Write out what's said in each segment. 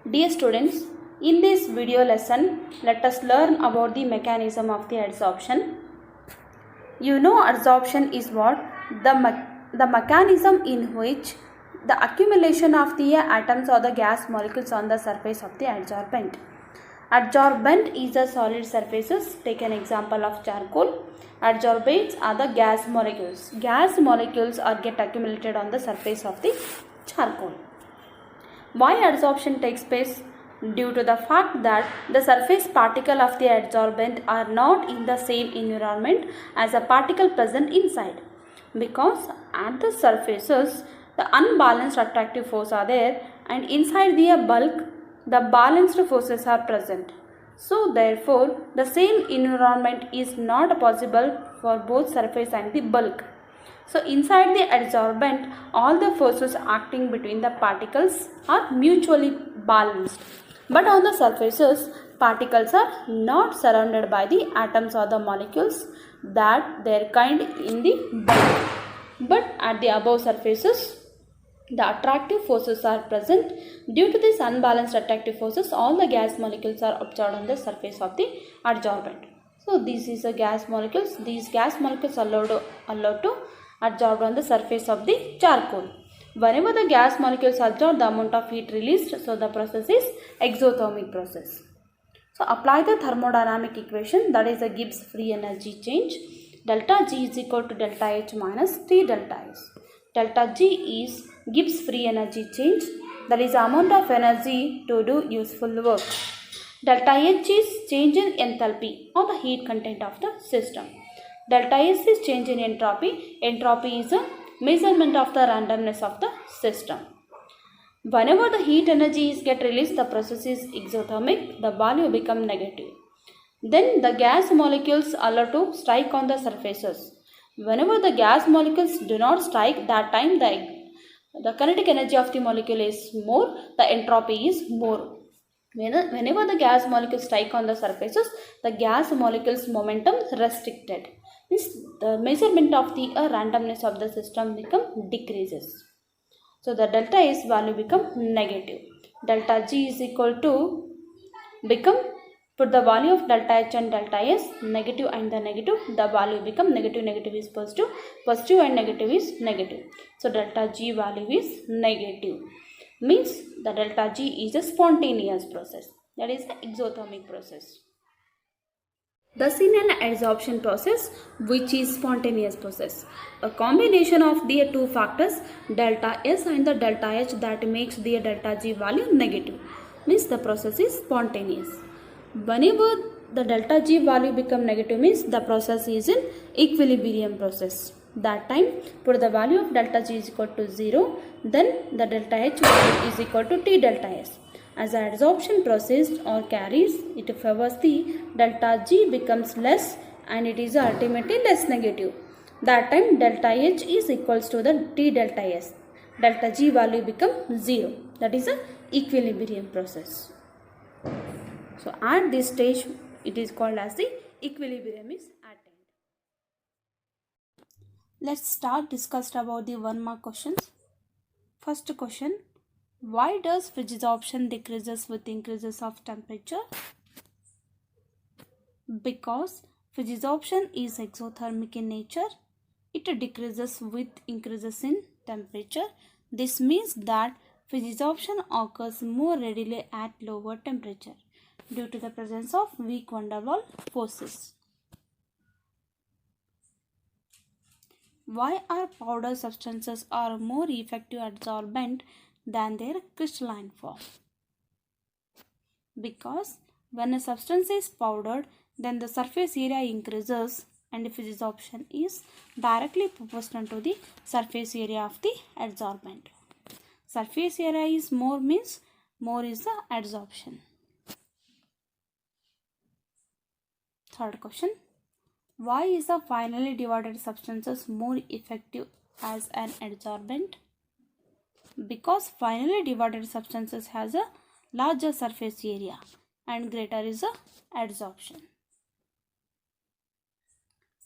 Dear students, in this video lesson, let us learn about the mechanism of the adsorption. You know adsorption is what? The mechanism in which the accumulation of the atoms or the gas molecules on the surface of the adsorbent. Adsorbent is a solid surfaces. Take an example of charcoal. Adsorbates are the gas molecules. Gas molecules are get accumulated on the surface of the charcoal. Why adsorption takes place? Due to the fact that the surface particle of the adsorbent are not in the same environment as a particle present inside. Because at the surfaces, the unbalanced attractive force are there, and inside the bulk, the balanced forces are present. So therefore, the same environment is not possible for both surface and the bulk. So inside the adsorbent, all the forces acting between the particles are mutually balanced. But on the surfaces, particles are not surrounded by the atoms or the molecules that their kind in the bulk. But at the above surfaces, the attractive forces are present. Due to this unbalanced attractive forces, all the gas molecules are absorbed on the surface of the adsorbent. So this is a gas molecules. These gas molecules are allowed to adsorbed on the surface of the charcoal. Whenever the gas molecules absorb, the amount of heat released, so the process is exothermic process. So apply the thermodynamic equation, that is a Gibbs free energy change. Delta G is equal to delta H minus T delta S. Delta G is Gibbs free energy change, that is the amount of energy to do useful work. Delta H is change in enthalpy or the heat content of the system. Delta S is change in entropy. Entropy is a measurement of the randomness of the system. Whenever the heat energy is get released, the process is exothermic, the value become negative. Then the gas molecules allow to strike on the surfaces. Whenever the gas molecules do not strike, that time the kinetic energy of the molecule is more, the entropy is more. Whenever the gas molecules strike on the surfaces, the gas molecules momentum restricted. Means the measurement of the randomness of the system become decreases. So the delta S value become negative. Delta G is equal to put the value of delta H and delta S, negative and the negative, the value become negative, negative is positive, positive and negative is negative. So delta G value is negative. Means the delta G is a spontaneous process, that is the exothermic process. Thus in an adsorption process, which is spontaneous process, a combination of the two factors delta S and the delta H that makes the delta G value negative, means the process is spontaneous. Whenever the delta G value become negative, means the process is in equilibrium process. That time put the value of delta G is equal to 0, then the delta H value is equal to T delta S. As the adsorption process or carries, it favors the delta G becomes less and it is ultimately less negative. That time delta H is equals to the T delta S. Delta G value becomes 0. That is a equilibrium process. So at this stage, it is called as the equilibrium is attained. Let's start discussed about the 1 mark questions. First question. Why does physisorption decreases with increases of temperature? Because physisorption is exothermic in nature. It decreases with increases in temperature. This means that physisorption occurs more readily at lower temperature due to the presence of weak van der Waals forces. Why are powder substances are more effective adsorbent than their crystalline form? Because when a substance is powdered, then the surface area increases and physisorption is directly proportional to the surface area of the adsorbent. Surface area is more means more is the adsorption. Third question. Why is the finally divided substances more effective as an adsorbent? Because finally divided substances has a larger surface area and greater is the adsorption.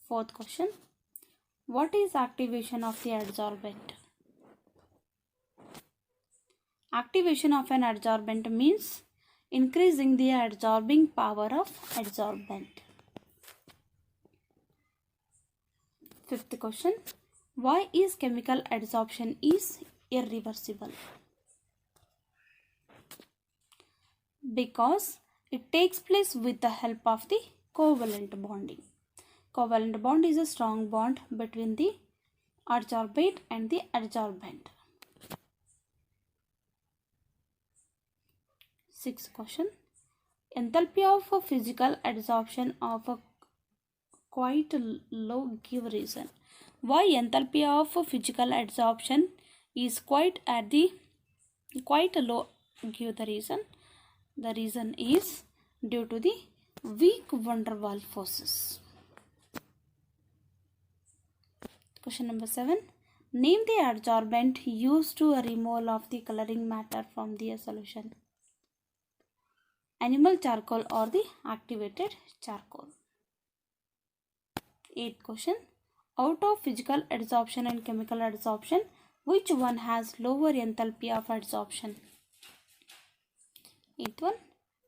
Fourth question. What is activation of the adsorbent? Activation of an adsorbent means increasing the adsorbing power of adsorbent. Fifth question. Why is chemical adsorption is irreversible? Because it takes place with the help of the covalent bonding. Covalent bond is a strong bond between the adsorbate and the adsorbent. Sixth question. Enthalpy of physical adsorption of a quite low give reason. Why enthalpy of physical adsorption is quite low give the reason? The reason is due to the weak van der Waals forces. Question number 7. Name the adsorbent used to remove of the coloring matter from the solution. Animal charcoal or the activated charcoal. 8th question. Out of physical adsorption and chemical adsorption, which one has lower enthalpy of adsorption? 8th one,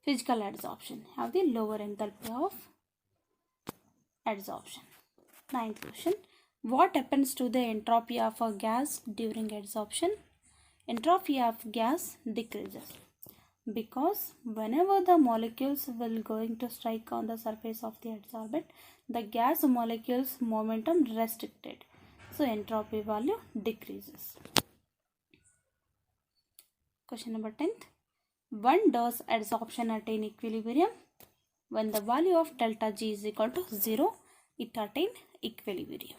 physical adsorption have the lower enthalpy of adsorption. 9th question. What happens to the entropy of a gas during adsorption? Entropy of gas decreases because whenever the molecules will going to strike on the surface of the adsorbent, the gas molecules momentum restricted, so entropy value decreases. Question number 10th. When does adsorption attain equilibrium? When the value of delta G is equal to 0, it attains equilibrium.